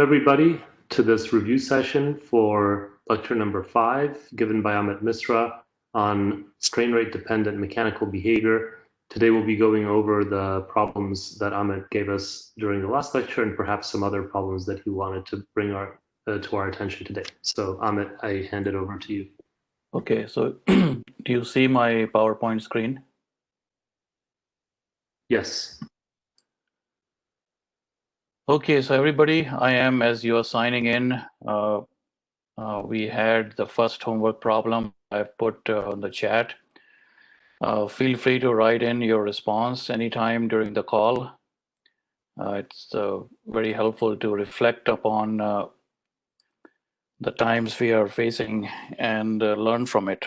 Everybody to this review session for lecture number 5 given by Amit Misra on strain rate dependent mechanical behavior. Today we'll be going over the problems that Amit gave us during the last lecture and perhaps some other problems that he wanted to bring to our attention today. So Amit, I hand it over to you. Okay, so do you see my PowerPoint screen? Yes. Okay, so everybody, I am, as you are signing in, we had the first homework problem I've put on the chat. Feel free to write in your response anytime during the call. It's very helpful to reflect upon the times we are facing and learn from it.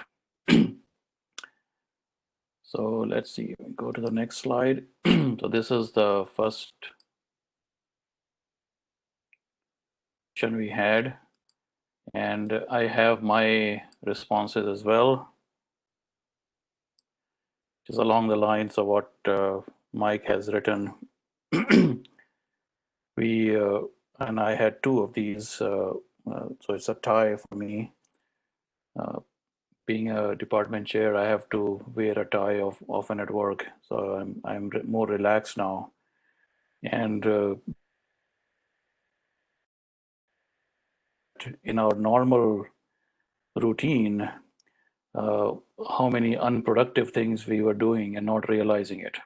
So let's see, go to the next slide. So this is the first we had, and I have my responses as well, which is along the lines of what Mike has written. And I had 2 of these, so it's a tie for me. Being a department chair, I have to wear a tie often at work, so I'm more relaxed now. And in our normal routine, how many unproductive things we were doing and not realizing it.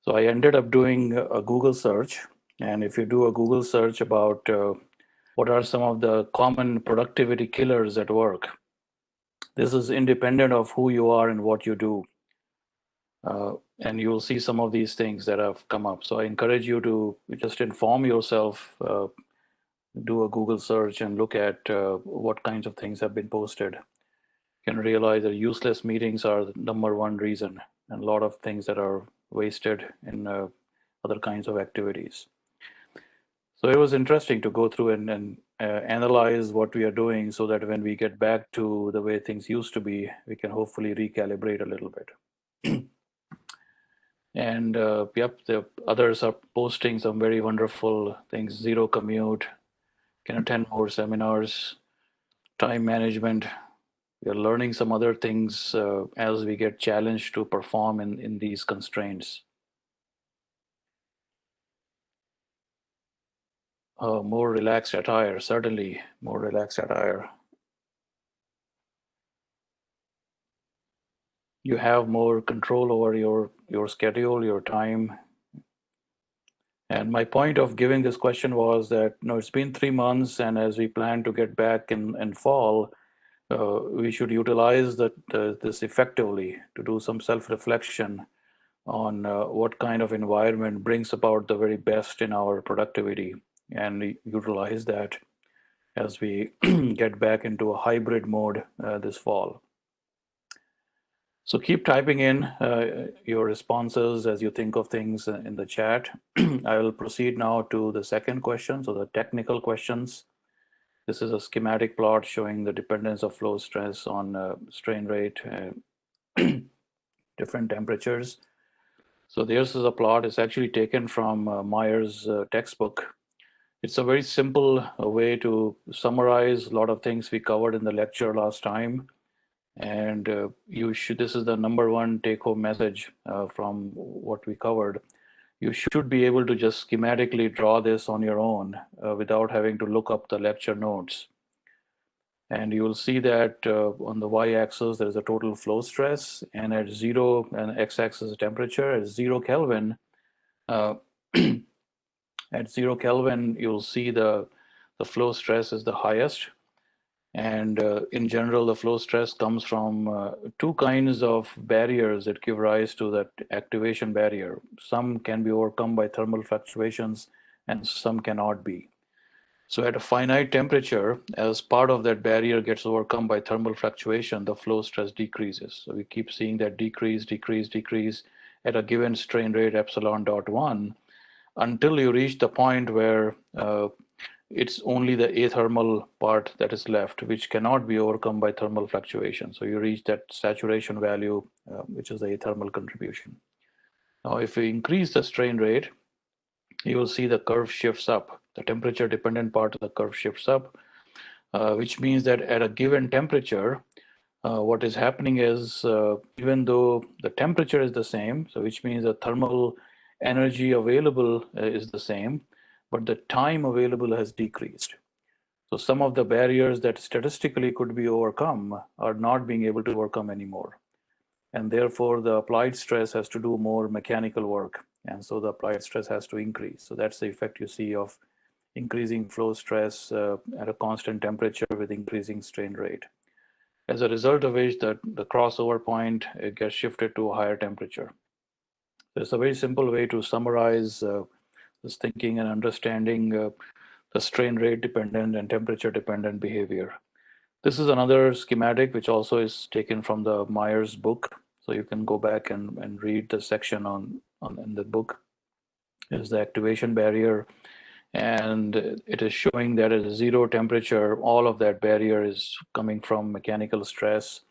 So I ended up doing a Google search. And if you do a Google search about what are some of the common productivity killers at work, this is independent of who you are and what you do. And you'll see some of these things that have come up. So I encourage you to just inform yourself, do a Google search and look at what kinds of things have been posted. You can realize that useless meetings are the #1 reason, and a lot of things that are wasted in other kinds of activities. So it was interesting to go through and analyze what we are doing so that when we get back to the way things used to be, we can hopefully recalibrate a little bit. And yep, the others are posting some very wonderful things. Zero commute, can attend more seminars, time management. We are learning some other things as we get challenged to perform in these constraints. More relaxed attire, certainly more relaxed attire. You have more control over your schedule, your time. And my point of giving this question was that, it's been 3 months, and as we plan to get back in fall, we should utilize this effectively to do some self-reflection on what kind of environment brings about the very best in our productivity, and utilize that as we get back into a hybrid mode this fall. So keep typing in your responses as you think of things in the chat. I will proceed now to the second question, so the technical questions. This is a schematic plot showing the dependence of flow stress on strain rate, different temperatures. So this is a plot. It's actually taken from Meyer's textbook. It's a very simple way to summarize a lot of things we covered in the lecture last time. And this is the #1 take-home message from what we covered. You should be able to just schematically draw this on your own without having to look up the lecture notes. And you will see that on the y-axis, there's a total flow stress, and at 0, and x-axis temperature, at 0 Kelvin, at 0 Kelvin, you'll see the flow stress is the highest. And in general, the flow stress comes from 2 kinds of barriers that give rise to that activation barrier. Some can be overcome by thermal fluctuations, and some cannot be. So at a finite temperature, as part of that barrier gets overcome by thermal fluctuation, the flow stress decreases. So we keep seeing that decrease at a given strain rate epsilon.1 until you reach the point where it's only the athermal part that is left, which cannot be overcome by thermal fluctuation. So you reach that saturation value, which is the athermal contribution. Now, if we increase the strain rate, you will see the curve shifts up. The temperature dependent part of the curve shifts up, which means that at a given temperature, what is happening is even though the temperature is the same, so which means the thermal energy available is the same, but the time available has decreased. So some of the barriers that statistically could be overcome are not being able to overcome anymore. And therefore the applied stress has to do more mechanical work. And so the applied stress has to increase. So that's the effect you see of increasing flow stress at a constant temperature with increasing strain rate. As a result of which the crossover point gets shifted to a higher temperature. So it's a very simple way to summarize this thinking and understanding the strain rate dependent and temperature dependent behavior. This is another schematic which also is taken from the Myers book. So you can go back and read the section in the book. Is the activation barrier, and it is showing that at zero temperature, all of that barrier is coming from mechanical stress.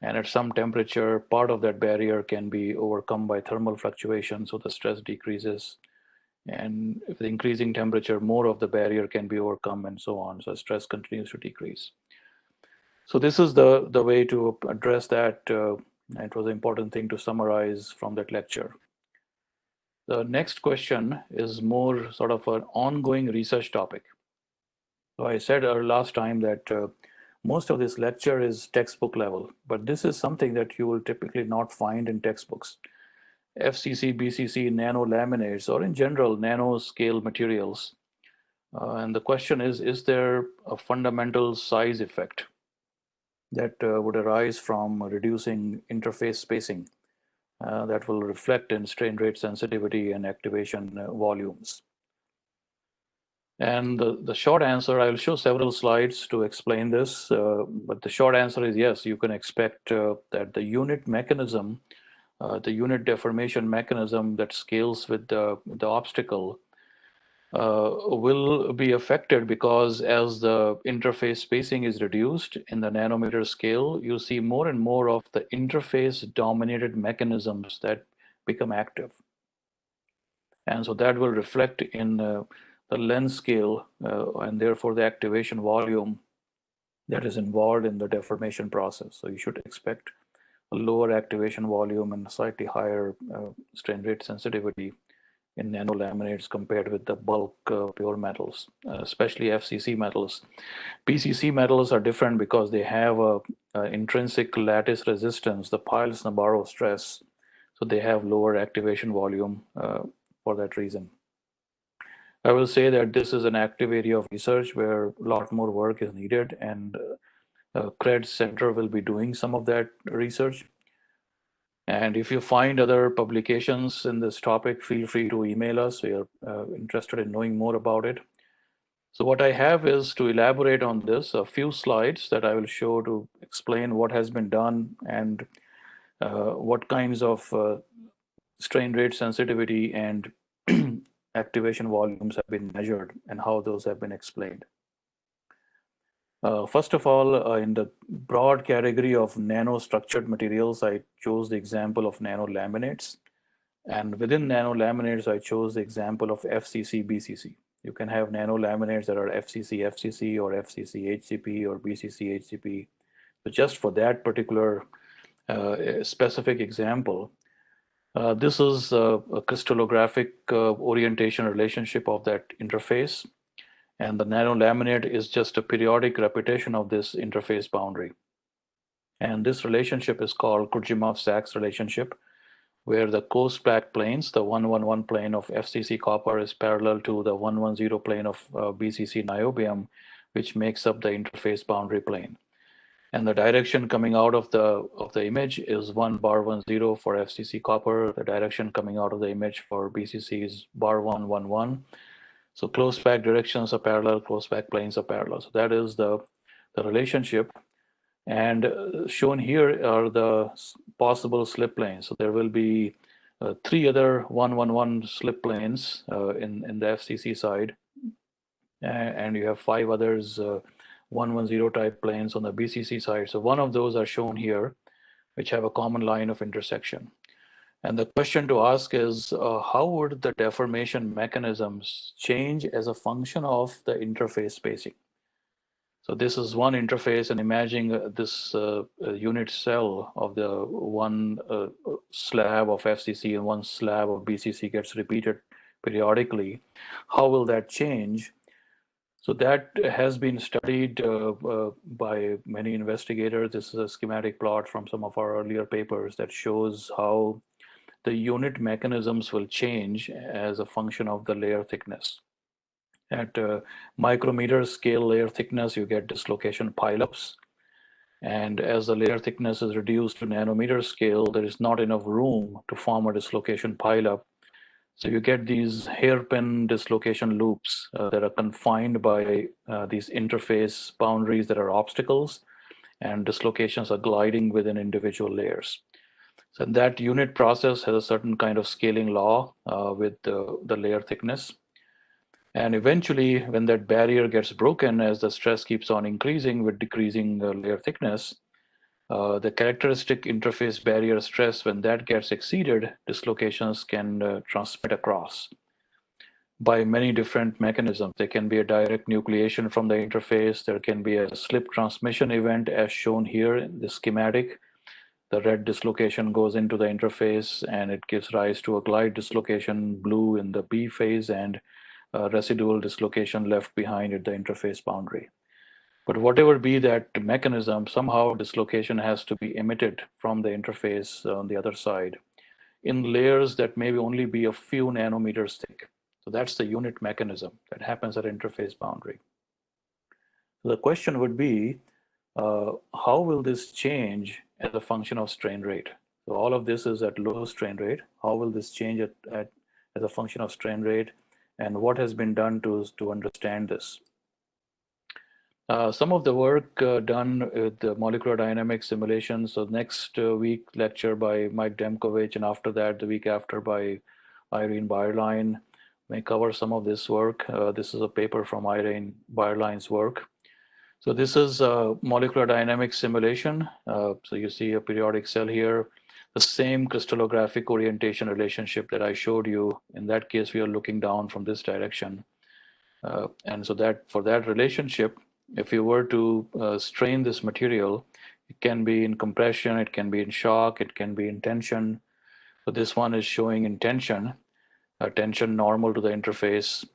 And at some temperature, part of that barrier can be overcome by thermal fluctuation, so the stress decreases. And with increasing temperature, more of the barrier can be overcome and so on. So stress continues to decrease. So this is the way to address that. It was an important thing to summarize from that lecture. The next question is more sort of an ongoing research topic. So I said last time that most of this lecture is textbook level, but this is something that you will typically not find in textbooks. FCC, BCC, nanolaminates, or in general, nanoscale materials. And the question is there a fundamental size effect that would arise from reducing interface spacing that will reflect in strain rate sensitivity and activation volumes? And the short answer, I will show several slides to explain this, but the short answer is yes, you can expect that the unit mechanism, the unit deformation mechanism that scales with the obstacle will be affected, because as the interface spacing is reduced in the nanometer scale, you see more and more of the interface dominated mechanisms that become active. And so that will reflect in the length scale and therefore the activation volume that is involved in the deformation process. So you should expect a lower activation volume and slightly higher strain rate sensitivity in nanolaminates compared with the bulk pure metals, especially FCC metals. PCC metals are different because they have a intrinsic lattice resistance, the Piles-Nabarro stress, so they have lower activation volume for that reason. I will say that this is an active area of research where a lot more work is needed, and CREDDS Center will be doing some of that research. And if you find other publications in this topic, feel free to email us. We are interested in knowing more about it. So what I have is to elaborate on this, a few slides that I will show to explain what has been done and what kinds of strain rate sensitivity and activation volumes have been measured and how those have been explained. First of all, in the broad category of nanostructured materials, I chose the example of nanolaminates. And within nanolaminates, I chose the example of FCC, BCC. You can have nanolaminates that are FCC, FCC, or FCC, HCP, or BCC, HCP. So just for that particular specific example, this is a crystallographic orientation relationship of that interface. And the nanolaminate is just a periodic repetition of this interface boundary. And this relationship is called Kurtjimov-Sachs relationship, where the post-back planes, the 111 plane of FCC copper is parallel to the 110 plane of BCC niobium, which makes up the interface boundary plane. And the direction coming out of the image is 1 bar 10 for FCC copper. The direction coming out of the image for BCC is bar 111. So close back directions are parallel, close back planes are parallel. So that is the relationship. And shown here are the possible slip planes. So there will be 3 other 111 slip planes in the FCC side. And you have 5 others 110 type planes on the BCC side. So one of those are shown here, which have a common line of intersection. And the question to ask is, how would the deformation mechanisms change as a function of the interface spacing? So this is one interface, and imagine this unit cell of the one slab of FCC and one slab of BCC gets repeated periodically. How will that change? So that has been studied by many investigators. This is a schematic plot from some of our earlier papers that shows how the unit mechanisms will change as a function of the layer thickness. At micrometer scale layer thickness, you get dislocation pileups. And as the layer thickness is reduced to nanometer scale, there is not enough room to form a dislocation pileup. So you get these hairpin dislocation loops that are confined by these interface boundaries that are obstacles, and dislocations are gliding within individual layers. So that unit process has a certain kind of scaling law with the layer thickness. And eventually, when that barrier gets broken, as the stress keeps on increasing with decreasing layer thickness, the characteristic interface barrier stress, when that gets exceeded, dislocations can transmit across by many different mechanisms. There can be a direct nucleation from the interface. There can be a slip transmission event as shown here in the schematic. The red dislocation goes into the interface and it gives rise to a glide dislocation, blue in the B phase, and residual dislocation left behind at the interface boundary. But whatever be that mechanism, somehow dislocation has to be emitted from the interface on the other side in layers that may only be a few nanometers thick. So that's the unit mechanism that happens at interface boundary. So the question would be, how will this change as a function of strain rate? So all of this is at low strain rate. How will this change as a function of strain rate? And what has been done to understand this? Some of the work done with the molecular dynamics simulations. So next week lecture by Mike Demkovich, and after that the week after by Irene Bayerlein may cover some of this work. This is a paper from Irene Bayerlein's work. So this is a molecular dynamics simulation. So you see a periodic cell here, the same crystallographic orientation relationship that I showed you. In that case, we are looking down from this direction. And so that for that relationship, if you were to strain this material, it can be in compression, it can be in shock, it can be in tension. So this one is showing in tension, tension normal to the interface,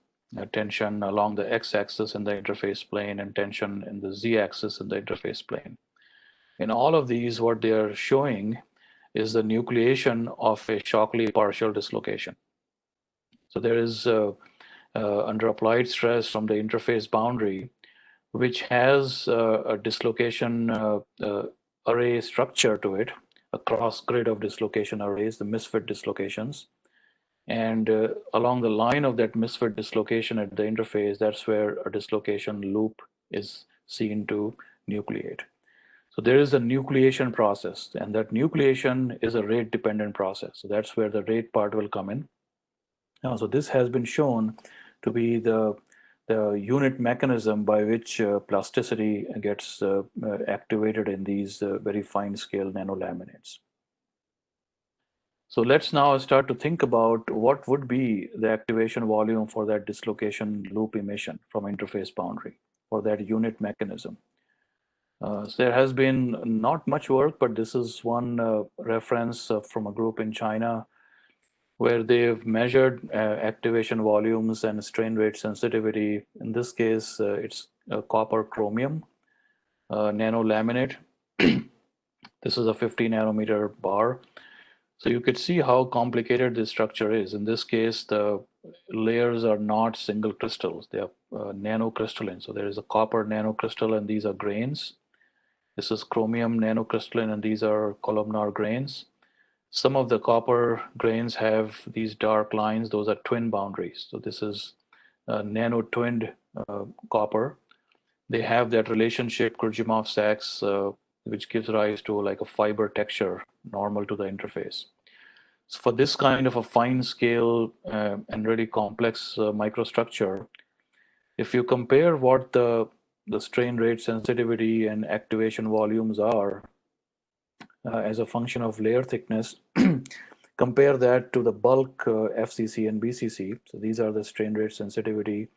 tension along the x-axis in the interface plane, and tension in the z-axis in the interface plane. In all of these, what they are showing is the nucleation of a Shockley partial dislocation. So there is under applied stress from the interface boundary, which has a dislocation array structure to it, a cross grid of dislocation arrays, the misfit dislocations. And along the line of that misfit dislocation at the interface, that's where a dislocation loop is seen to nucleate. So there is a nucleation process, and that nucleation is a rate dependent process. So that's where the rate part will come in. So this has been shown to be the unit mechanism by which plasticity gets activated in these very fine scale nanolaminates. So let's now start to think about what would be the activation volume for that dislocation loop emission from interface boundary for that unit mechanism. So there has been not much work, but this is one reference from a group in China where they've measured activation volumes and strain rate sensitivity. In this case, it's copper chromium nanolaminate. This is a 50 nanometer bar. So you could see how complicated this structure is. In this case, the layers are not single crystals. They are nanocrystalline. So there is a copper nanocrystal, and these are grains. This is chromium nanocrystalline, and these are columnar grains. Some of the copper grains have these dark lines. Those are twin boundaries. So this is nano-twinned copper. They have that relationship, Kurdyumov-Sachs, which gives rise to like a fiber texture normal to the interface. So for this kind of a fine scale and really complex microstructure, if you compare what the strain rate sensitivity and activation volumes are as a function of layer thickness Compare that to the bulk FCC and BCC. So these are the strain rate sensitivity.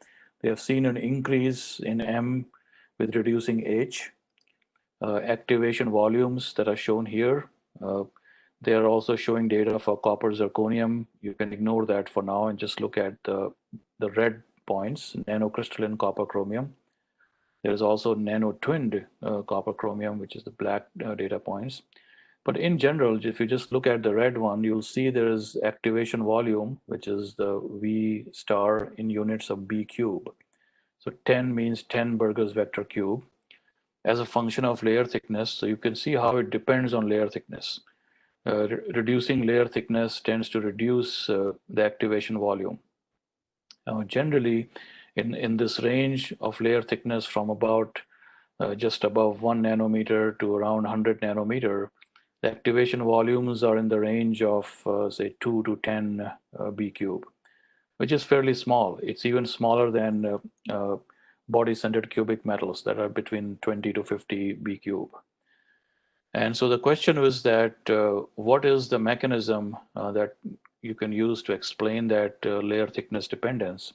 They have seen an increase in M with reducing H. Activation volumes that are shown here. They are also showing data for copper zirconium. You can ignore that for now and just look at the red points, nanocrystalline copper chromium. There is also nano-twinned copper chromium, which is the black data points. But in general, if you just look at the red one, you'll see there is activation volume, which is the V star in units of B cube. So 10 means 10 Burgers vector cube as a function of layer thickness. So you can see how it depends on layer thickness. Reducing layer thickness tends to reduce the activation volume. Now, generally, in this range of layer thickness from about just above 1 nanometer to around 100 nanometer, the activation volumes are in the range of, say, 2 to 10 B cube, which is fairly small. It's even smaller than body-centered cubic metals that are between 20 to 50 B cube. And so the question was that what is the mechanism that you can use to explain that layer thickness dependence?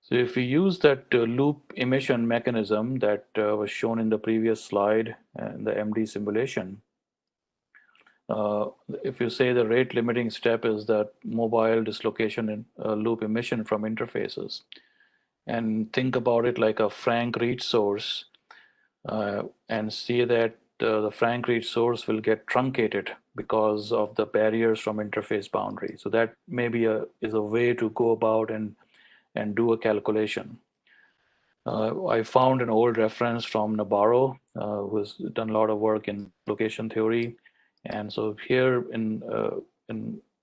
So if we use that loop emission mechanism that was shown in the previous slide and the MD simulation, if you say the rate limiting step is that mobile dislocation in loop emission from interfaces, and think about it like a Frank-Reed source, and see that the Frank-Reed source will get truncated because of the barriers from interface boundary. So that maybe is a way to go about and do a calculation. I found an old reference from Nabarro, who has done a lot of work in location theory. And so here in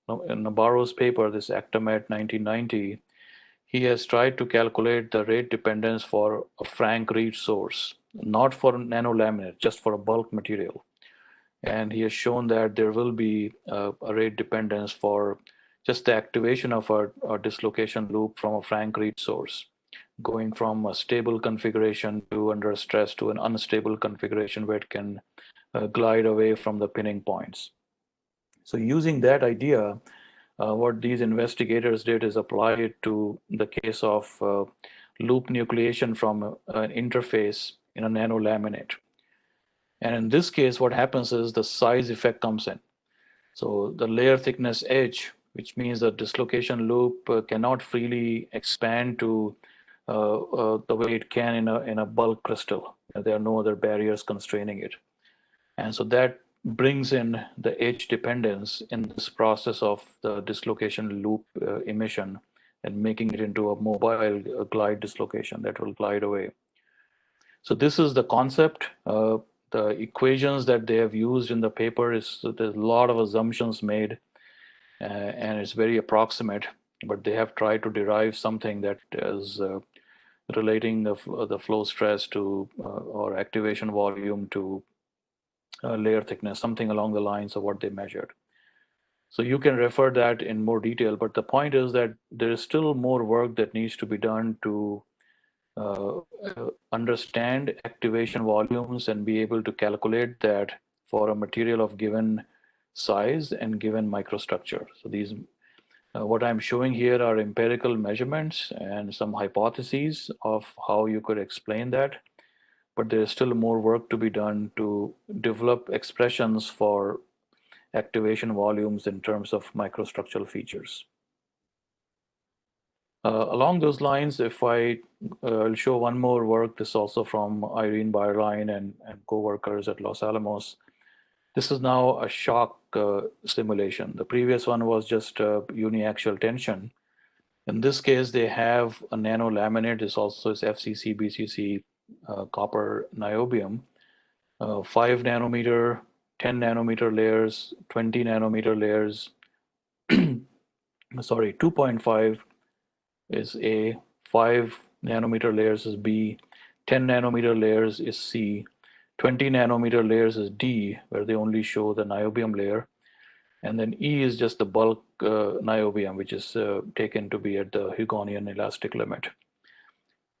Nabarro's paper, this Actamet 1990, he has tried to calculate the rate dependence for a Frank-Reed source, not for nanolaminate, just for a bulk material. And he has shown that there will be a rate dependence for just the activation of a dislocation loop from a Frank-Reed source, going from a stable configuration to under stress to an unstable configuration where it can glide away from the pinning points. So using that idea, what these investigators did is apply it to the case of loop nucleation from an interface in a nanolaminate. And in this case, what happens is the size effect comes in. So the layer thickness H, which means the dislocation loop cannot freely expand to the way it can in a bulk crystal. There are no other barriers constraining it. And so that brings in the H dependence in this process of the dislocation loop emission and making it into a mobile glide dislocation that will glide away. So this is the concept. The equations that they have used in the paper there's a lot of assumptions made, and it's very approximate, but they have tried to derive something that is relating the flow stress to or activation volume to layer thickness, something along the lines of what they measured. So you can refer that in more detail, but the point is that there is still more work that needs to be done to understand activation volumes and be able to calculate that for a material of given size and given microstructure. So these, what I'm showing here are empirical measurements and some hypotheses of how you could explain that. But there is still more work to be done to develop expressions for activation volumes in terms of microstructural features. Along those lines, if I'll show one more work, this is also from Irene Bayerlein and co-workers at Los Alamos. This is now a shock simulation. The previous one was just uniaxial tension. In this case, they have a nanolaminate. This also is FCC, BCC, copper niobium, 5 nanometer, 10 nanometer layers, 20 nanometer layers, sorry, 2.5 is A, 5 nanometer layers is B, 10 nanometer layers is C, 20 nanometer layers is D, where they only show the niobium layer, and then E is just the bulk niobium, which is taken to be at the Hugonian elastic limit.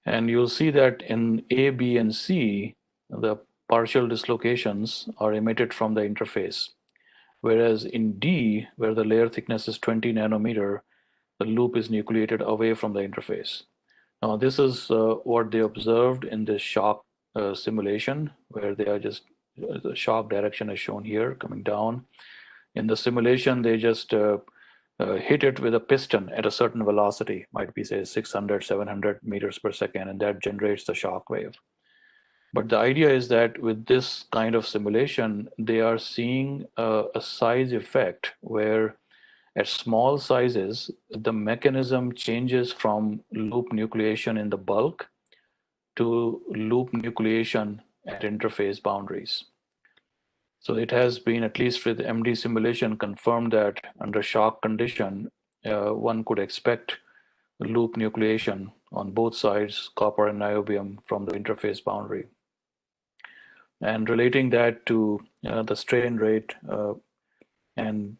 And you'll see that in A, B, and C, the partial dislocations are emitted from the interface, whereas in D, where the layer thickness is 20 nanometer, the loop is nucleated away from the interface. Now, this is what they observed in this shock simulation, where they are just, the shock direction is shown here, coming down. In the simulation, they just hit it with a piston at a certain velocity, might be say 600, 700 meters per second, and that generates the shock wave. But the idea is that with this kind of simulation, they are seeing a size effect where at small sizes, the mechanism changes from loop nucleation in the bulk to loop nucleation at interface boundaries. So it has been, at least with MD simulation, confirmed that under shock condition, one could expect loop nucleation on both sides, copper and niobium, from the interface boundary. And relating that to the strain rate and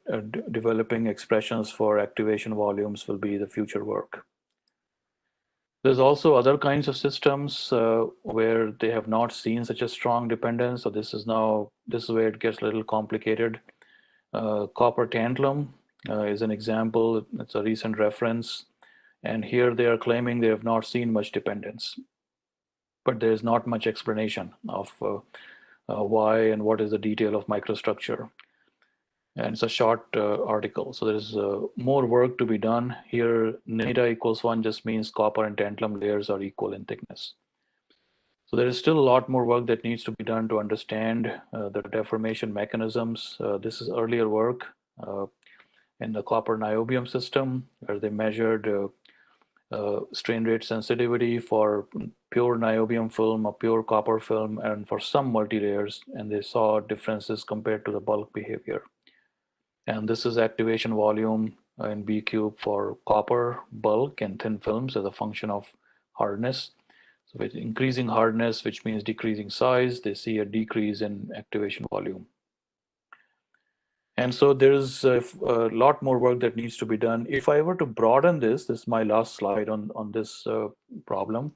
developing expressions for activation volumes will be the future work. There's also other kinds of systems where they have not seen such a strong dependence. So this is where it gets a little complicated. Copper tantalum is an example. It's a recent reference. And here they are claiming they have not seen much dependence. But there's not much explanation of why and what is the detail of microstructure. And it's a short article. So there's more work to be done. Here, neta equals 1 just means copper and tantalum layers are equal in thickness. So there is still a lot more work that needs to be done to understand the deformation mechanisms. This is earlier work in the copper niobium system, where they measured strain rate sensitivity for pure niobium film or pure copper film and for some multi-layers, and they saw differences compared to the bulk behavior. And this is activation volume in B cube for copper, bulk, and thin films as a function of hardness. So with increasing hardness, which means decreasing size, they see a decrease in activation volume. And so there's a lot more work that needs to be done. If I were to broaden this is my last slide on this problem.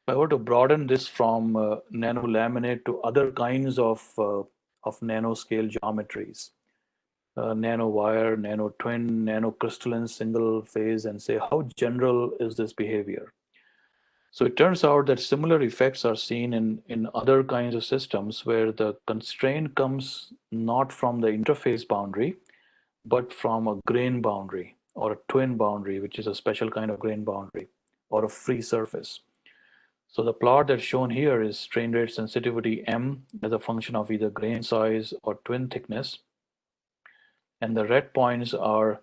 If I were to broaden this from nanolaminate to other kinds of nanoscale geometries, nanowire, nanotwin, nanocrystalline single phase, and say how general is this behavior. So it turns out that similar effects are seen in other kinds of systems where the constraint comes not from the interface boundary, but from a grain boundary or a twin boundary, which is a special kind of grain boundary, or a free surface. So the plot that's shown here is strain rate sensitivity M as a function of either grain size or twin thickness. And the red points are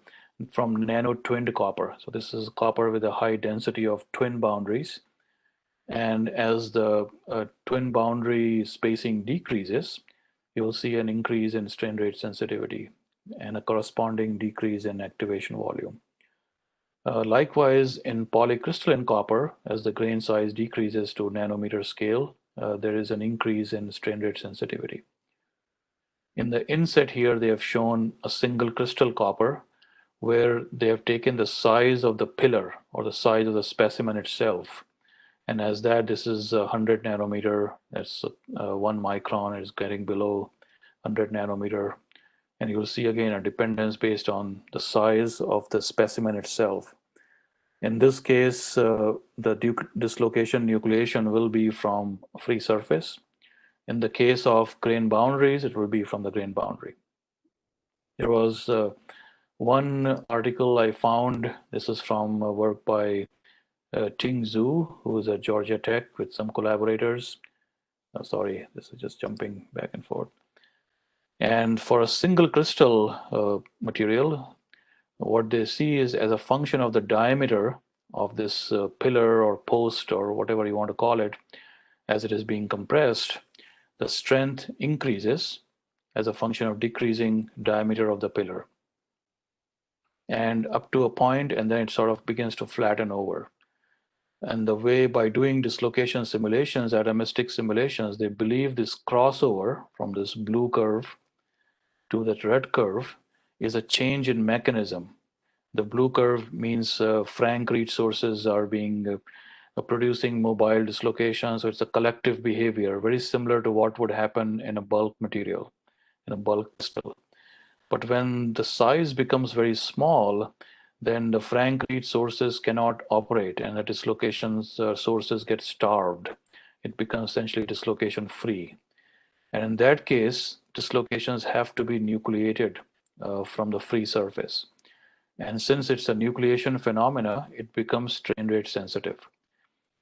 from nano-twinned copper. So this is copper with a high density of twin boundaries. And as the twin boundary spacing decreases, you'll see an increase in strain rate sensitivity and a corresponding decrease in activation volume. Likewise, in polycrystalline copper, as the grain size decreases to nanometer scale, there is an increase in strain rate sensitivity. In the inset here, they have shown a single crystal copper where they have taken the size of the pillar or the size of the specimen itself. And as that, this is 100 nanometer, that's 1 micron, is getting below 100 nanometer. And you'll see again a dependence based on the size of the specimen itself. In this case, the dislocation nucleation will be from free surface. In the case of grain boundaries, it will be from the grain boundary. There was one article I found, this is from work by Ting Zhu, who is at Georgia Tech with some collaborators. Sorry, this is just jumping back and forth. And for a single crystal material, what they see is as a function of the diameter of this pillar or post or whatever you want to call it, as it is being compressed, the strength increases as a function of decreasing diameter of the pillar. And up to a point, and then it sort of begins to flatten over. And the way, by doing dislocation simulations, atomistic simulations, they believe this crossover from this blue curve to that red curve is a change in mechanism. The blue curve means frank read sources are being producing mobile dislocation. So it's a collective behavior, very similar to what would happen in a bulk material, in a bulk crystal. But when the size becomes very small, then the Frank-Reed sources cannot operate, and the dislocations sources get starved. It becomes essentially dislocation free. And in that case, dislocations have to be nucleated from the free surface. And since it's a nucleation phenomena, it becomes strain rate sensitive.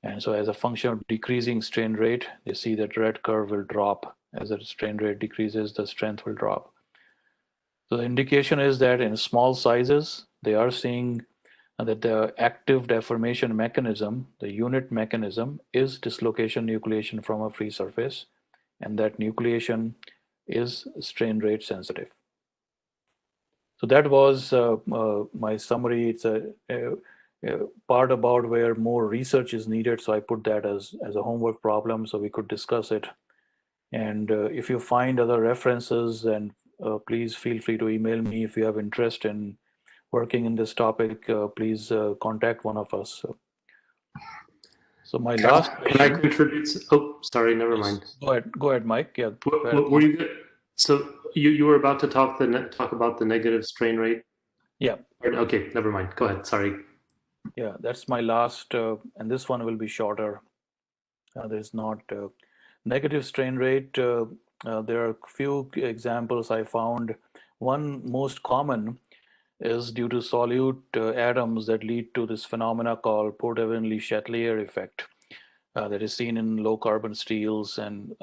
And so as a function of decreasing strain rate, you see that red curve will drop. As the strain rate decreases, the strength will drop. So the indication is that in small sizes, they are seeing that the active deformation mechanism, the unit mechanism, is dislocation nucleation from a free surface, and that nucleation is strain rate sensitive. So that was my summary. It's a part about where more research is needed, so I put that as a homework problem so we could discuss it. And if you find other references, then please feel free to email me. If you have interest in working in this topic, please contact one of us. So my last question. Can I contribute? Oh, sorry, never mind. Go ahead, Mike. Yeah. Were you good? So you were about to talk about the negative strain rate? Yeah. Okay, never mind. Go ahead. Sorry. Yeah, that's my last, and this one will be shorter. There's not negative strain rate. There are a few examples I found. One most common is due to solute atoms that lead to this phenomena called Portevin-Le Chatelier effect that is seen in low carbon steels and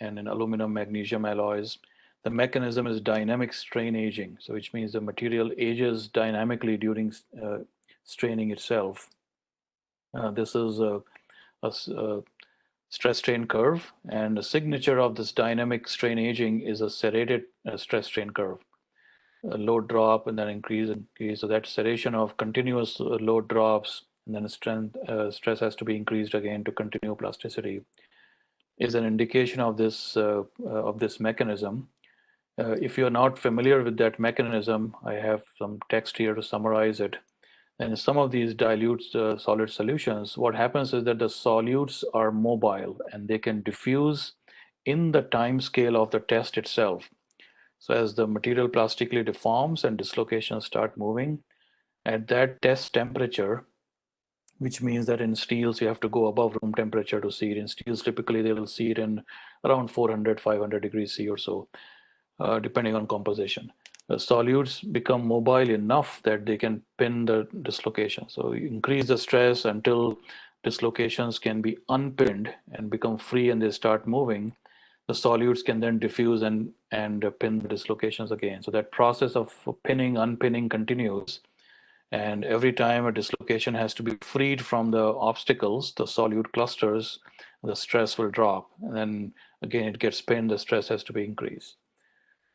in aluminum magnesium alloys. The mechanism is dynamic strain aging, so which means the material ages dynamically during straining itself. This is a stress strain curve, and the signature of this dynamic strain aging is a serrated stress strain curve. A load drop and then increase. So that serration of continuous load drops and then stress has to be increased again to continue plasticity is an indication of this mechanism. If you're not familiar with that mechanism, I have some text here to summarize it. And some of these dilute solid solutions, what happens is that the solutes are mobile and they can diffuse in the time scale of the test itself. So as the material plastically deforms and dislocations start moving, at that test temperature, which means that in steels you have to go above room temperature to see it. In steels, typically they will see it in around 400, 500 degrees C or so, depending on composition. The solutes become mobile enough that they can pin the dislocation. So you increase the stress until dislocations can be unpinned and become free and they start moving. The solutes can then diffuse and pin the dislocations again. So that process of pinning, unpinning continues. And every time a dislocation has to be freed from the obstacles, the solute clusters, the stress will drop. And then again, it gets pinned, the stress has to be increased.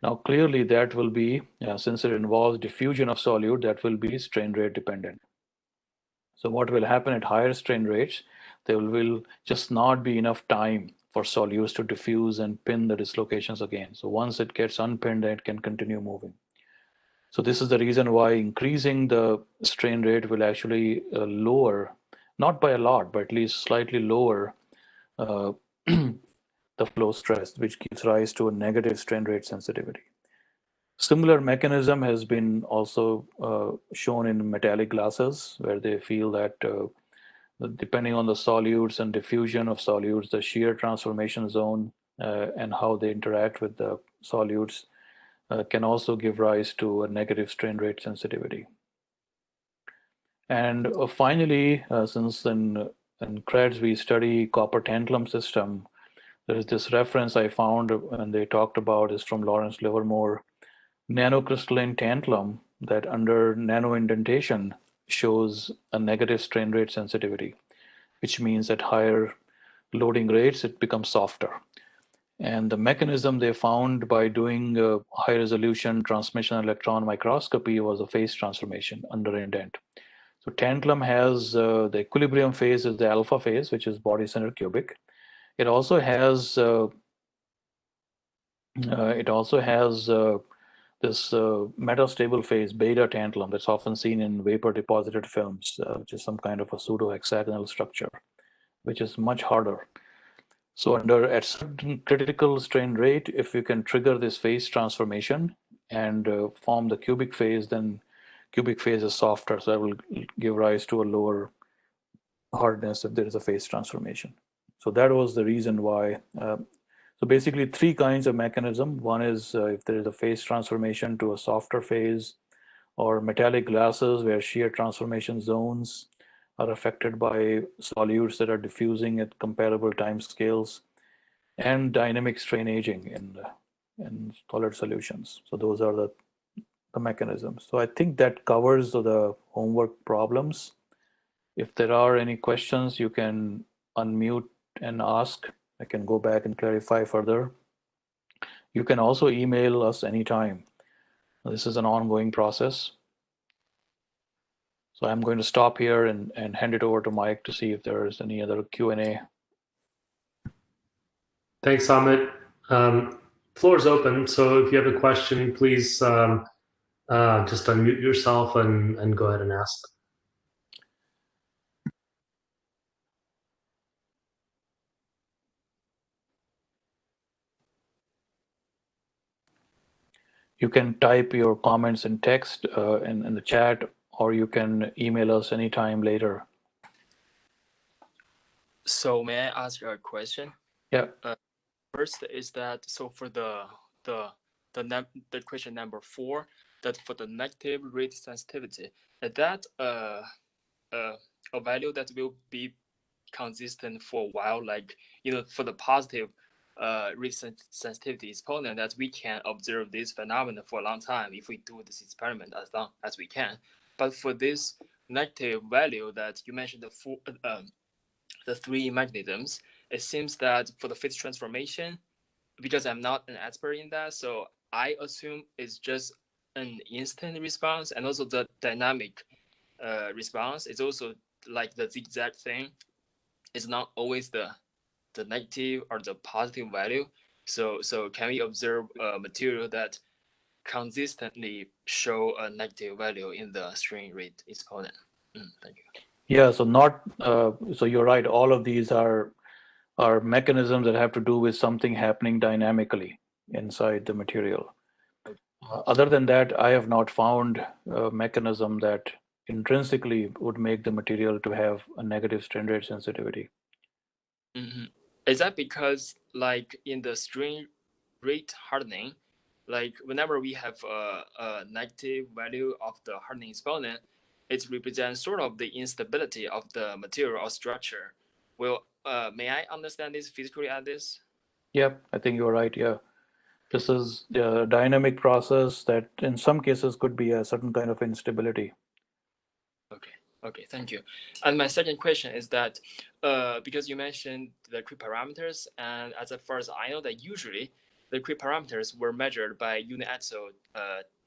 Now, clearly that will be, since it involves diffusion of solute, that will be strain rate dependent. So what will happen at higher strain rates, there will just not be enough time for solutes to diffuse and pin the dislocations again. So once it gets unpinned, it can continue moving. So this is the reason why increasing the strain rate will actually lower, not by a lot, but at least slightly lower the flow stress, which gives rise to a negative strain rate sensitivity. Similar mechanism has been also shown in metallic glasses, where they feel that depending on the solutes and diffusion of solutes, the shear transformation zone and how they interact with the solutes can also give rise to a negative strain rate sensitivity. And finally, since in CREDDS we study copper tantalum system, there is this reference I found and they talked about is from Lawrence Livermore. Nanocrystalline tantalum that under nano indentation shows a negative strain rate sensitivity, which means at higher loading rates, it becomes softer. And the mechanism they found by doing high resolution transmission electron microscopy was a phase transformation under indent. So tantalum has the equilibrium phase is the alpha phase, which is body center cubic. It also has this metastable phase, beta tantalum, that's often seen in vapor deposited films, which is some kind of a pseudo hexagonal structure, which is much harder. So at certain critical strain rate, if you can trigger this phase transformation, and form the cubic phase, then cubic phase is softer, so that will give rise to a lower hardness if there is a phase transformation. So that was the reason why. So basically 3 kinds of mechanism. One is if there is a phase transformation to a softer phase, or metallic glasses where shear transformation zones are affected by solutes that are diffusing at comparable time scales, and dynamic strain aging in solid solutions. So those are the mechanisms. So I think that covers the homework problems. If there are any questions, you can unmute and ask. I can go back and clarify further. You can also email us anytime. This is an ongoing process. So I'm going to stop here and hand it over to Mike to see if there is any other Q&A. Thanks, Amit. Floor is open, so if you have a question, please just unmute yourself and go ahead and ask. You can type your comments in text in the chat, or you can email us anytime later. So may I ask you a question? Yeah. First is that, so for the question number 4, that for the negative rate sensitivity, is that a value that will be consistent for a while, like, for the positive rate sensitivity exponent, that we can observe this phenomenon for a long time if we do this experiment as long as we can. But for this negative value that you mentioned, the 3 mechanisms, it seems that for the phase transformation, because I'm not an expert in that, so I assume it's just an instant response, and also the dynamic response is also like the zigzag thing. It's not always the negative or the positive value. So can we observe a material that consistently show a negative value in the strain rate exponent? Thank you. Yeah, so so you're right. All of these are mechanisms that have to do with something happening dynamically inside the material. Other than that, I have not found a mechanism that intrinsically would make the material to have a negative strain rate sensitivity. Is that because, like, in the strain rate hardening, like whenever we have a negative value of the hardening exponent, it represents sort of the instability of the material or structure. Well, may I understand this physically at this? Yep, I think you're right. Yeah, this is a dynamic process that in some cases could be a certain kind of instability. Okay, thank you. And my second question is that because you mentioned the creep parameters, and as far as I know, that usually the creep parameters were measured by uniaxial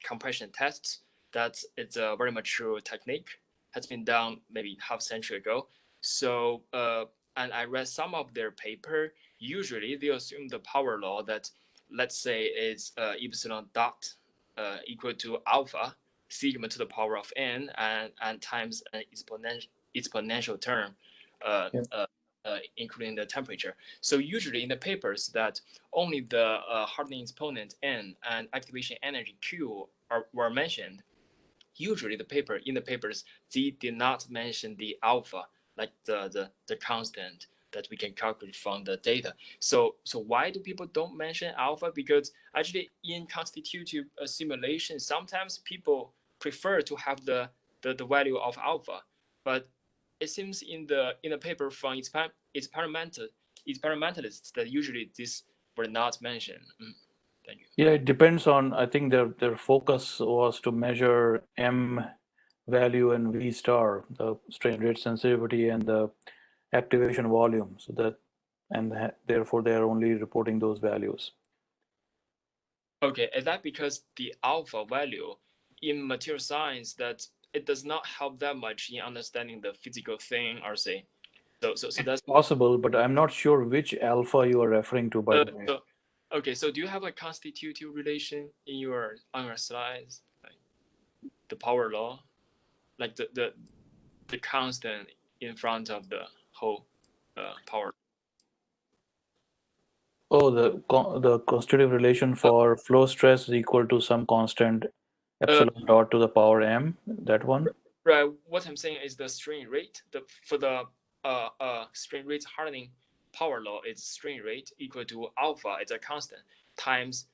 compression tests. That it's a very mature technique, has been done maybe half century ago. So and I read some of their paper. Usually they assume the power law that, let's say, is epsilon dot equal to alpha sigma to the power of n and times an exponential term, including the temperature. So usually in the papers that only the hardening exponent n and activation energy q were mentioned. Usually in the papers they did not mention the alpha, like the constant that we can calculate from the data. So why do people don't mention alpha? Because actually in constitutive simulation, sometimes people prefer to have the value of alpha, but it seems in the paper from experimentalists that usually this were not mentioned. Thank you. Yeah, it depends on, I think their focus was to measure M value and V star, the strain rate sensitivity and the activation volume. So that, and therefore they are only reporting those values. Okay, is that because the alpha value in material science that it does not help that much in understanding the physical thing, or say? So that's possible, but I'm not sure which alpha you are referring to, by the way. Okay, so do you have a constitutive relation in on your slides, like the power law, like the constant in front of the whole power? Oh, the constitutive relation for flow stress is equal to some constant epsilon dot to the power m, that one? Right. What I'm saying is the strain rate. For the strain rate hardening power law, it's strain rate equal to alpha. It's a constant times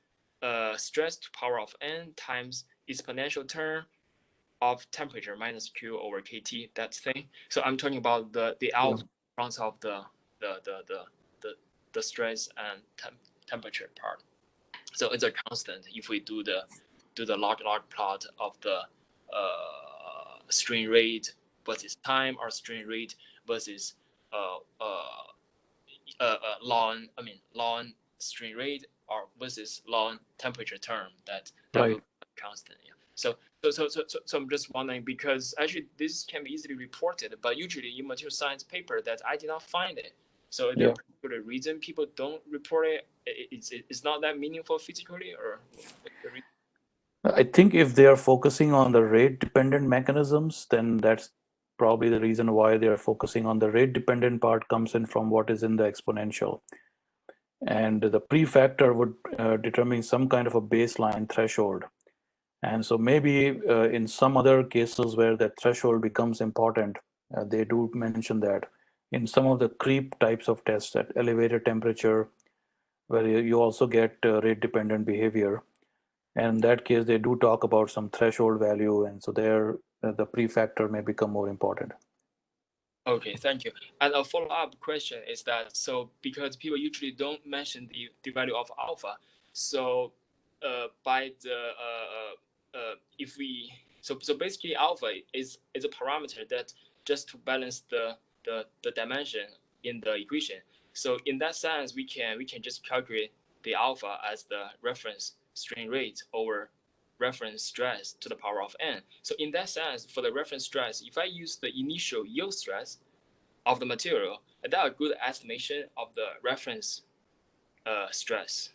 stress to power of n times exponential term of temperature minus q over kt. That thing. So I'm talking about the alpha front of the stress and temperature part. So it's a constant if we do the log plot of the strain rate versus time, or strain rate versus ln strain rate, or versus ln temperature term. That Right. will be constant. Yeah. So I'm just wondering, because actually this can be easily reported, but usually in material science paper that I did not find it. So is there a particular reason people don't report it? It's not that meaningful physically, or I think if they are focusing on the rate-dependent mechanisms, then that's probably the reason why they are focusing on the rate-dependent part comes in from what is in the exponential. And the prefactor would determine some kind of a baseline threshold. And so maybe in some other cases where that threshold becomes important, they do mention that. In some of the creep types of tests at elevated temperature, where you also get rate-dependent behavior. And in that case, they do talk about some threshold value, and so there the prefactor may become more important. Okay, thank you. And a follow-up question is that, so because people usually don't mention the value of alpha, so by the if we so basically alpha is a parameter that just to balance the dimension in the equation. So in that sense, we can just calculate the alpha as the reference strain rate over reference stress to the power of n. So in that sense, for the reference stress, if I use the initial yield stress of the material, that's a good estimation of the reference stress.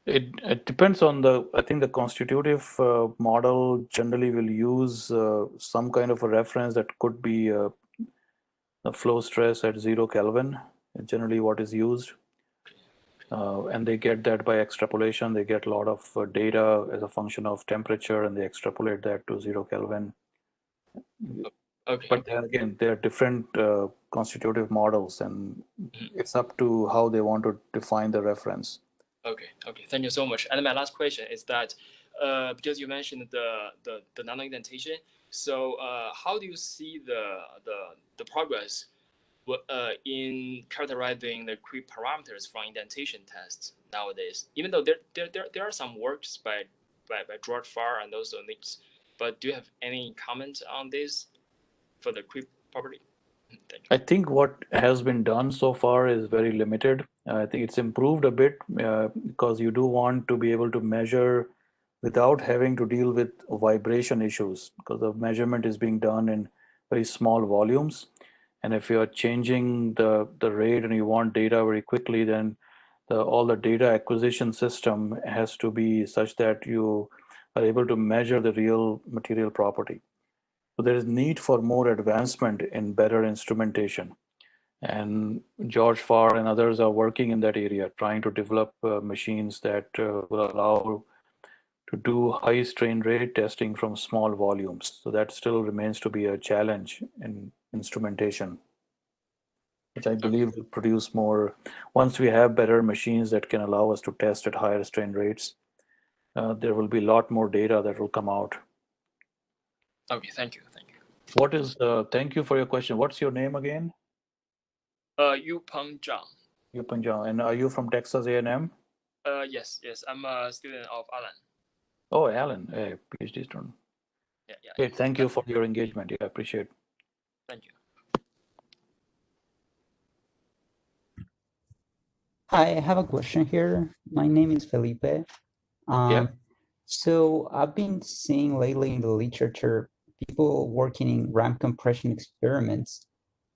It depends on I think the constitutive model generally will use some kind of a reference that could be the flow stress at 0 Kelvin, generally what is used. And they get that by extrapolation. They get a lot of data as a function of temperature, and they extrapolate that to 0 Kelvin. Okay. But then again, there are different constitutive models, and it's up to how they want to define the reference. Okay. Thank you so much. And my last question is that because you mentioned the nano-indentation, so how do you see the progress in characterizing the creep parameters from indentation tests nowadays? Even though there are some works by George Farr and also Nix, but do you have any comment on this for the creep property? Thank you. I think what has been done so far is very limited. I think it's improved a bit because you do want to be able to measure without having to deal with vibration issues, because the measurement is being done in very small volumes. And if you're changing the rate and you want data very quickly, then all the data acquisition system has to be such that you are able to measure the real material property. So there is need for more advancement in better instrumentation. And George Farr and others are working in that area, trying to develop machines that will allow to do high strain rate testing from small volumes. So that still remains to be a challenge in instrumentation, which I believe will produce more. Once we have better machines that can allow us to test at higher strain rates, there will be a lot more data that will come out. Okay, thank you. What is, thank you for your question. What's your name again? Yupeng Zhang. Yupeng Zhang. And are you from Texas A&M? Yes, I'm a student of Alan. Oh, Alan, a PhD student. Yeah. Okay, thank you for your engagement. Yeah, I appreciate it. Thank you. Hi, I have a question here. My name is Felipe. So I've been seeing lately in the literature people working in ramp compression experiments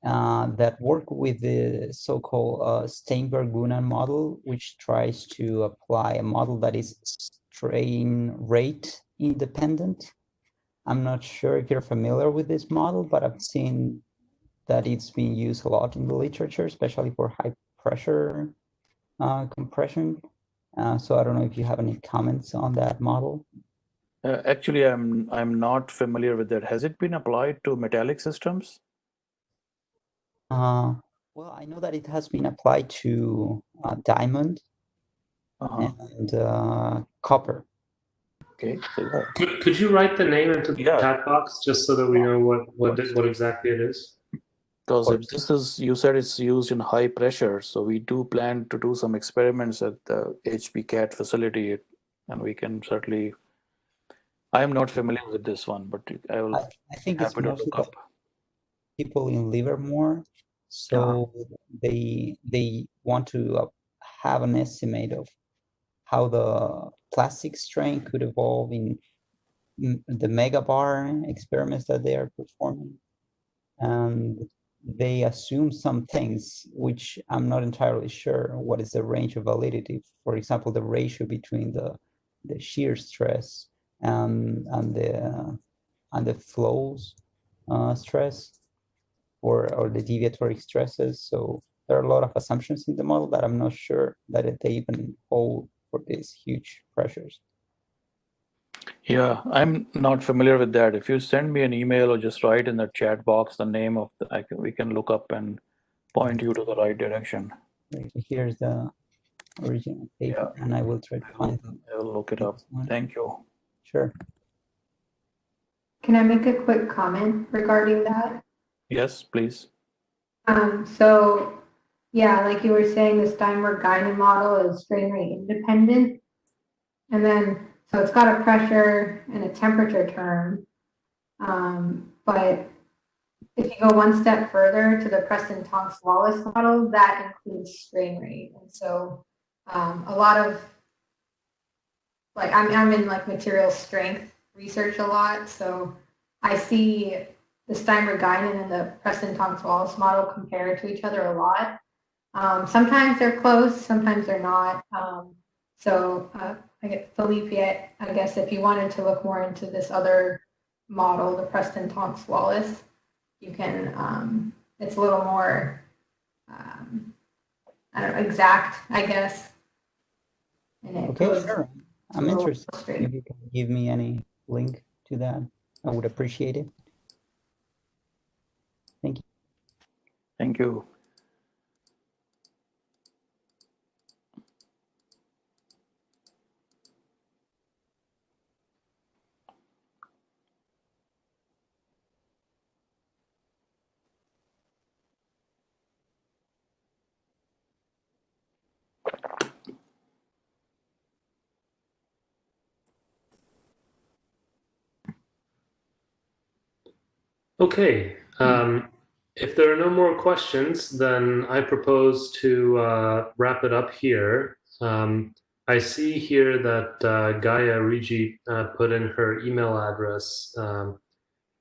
that work with the so-called Steinberg-Gunnan model, which tries to apply a model that is strain rate independent. I'm not sure if you're familiar with this model, but I've seen that it's being used a lot in the literature, especially for high pressure compression. So I don't know if you have any comments on that model. Actually, I'm not familiar with that. Has it been applied to metallic systems? Well, I know that it has been applied to diamond and copper. Okay. So, yeah. Could you write the name into the Yeah. chat box just so that we know what exactly it is? Because if this is, you said it's used in high pressure, so we do plan to do some experiments at the HPCAT facility, and we can certainly. I am not familiar with this one, but I will. I think it's happy to mostly look up. people in Livermore, so they want to have an estimate of how the plastic strain could evolve in the megabar experiments that they are performing, and they assume some things which I'm not entirely sure what is the range of validity. For example, the ratio between the shear stress and the flows stress or the deviatory stresses. So there are a lot of assumptions in the model that I'm not sure that they even hold for these huge pressures. Yeah, I'm not familiar with that. If you send me an email or just write in the chat box the name of we can look up and point you to the right direction. Here's the original paper, and I will try to find them. I will look it up. Thank you. Sure. Can I make a quick comment regarding that? Yes, please. So, yeah, like you were saying, the Steinberg-Guinan model is strain rate independent. And then, so it's got a pressure and a temperature term. But if you go one step further to the Preston-Tonks-Wallace model, that includes strain rate. And so a lot of, like, I'm in like material strength research a lot. So I see the Steinberg-Guinan and the Preston-Tonks-Wallace model compare to each other a lot. Sometimes they're close, sometimes they're not. I get Felipe, I guess if you wanted to look more into this other model, the Preston-Tonks-Wallace, you can, it's a little more, I don't know, exact, I guess. And it Okay, sure. I'm interested. straight. If you can give me any link to that, I would appreciate it. Thank you. Thank you. Okay. If there are no more questions, then I propose to wrap it up here. I see here that Gaia Rigi put in her email address.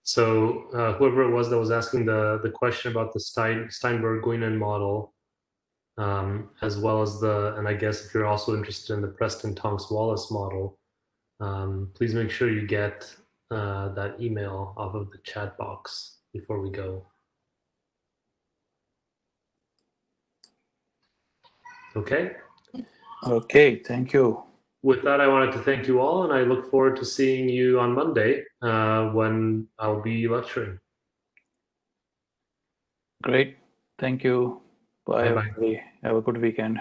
So whoever it was that was asking the question about the Steinberg-Guinan model, as well as and I guess if you're also interested in the Preston-Tonks-Wallace model, please make sure you get that email off of the chat box before we go. Okay. Okay, thank you. With that, I wanted to thank you all, and I look forward to seeing you on Monday when I'll be lecturing. Great. Thank you. Bye, Bye-bye. everybody. Have a good weekend.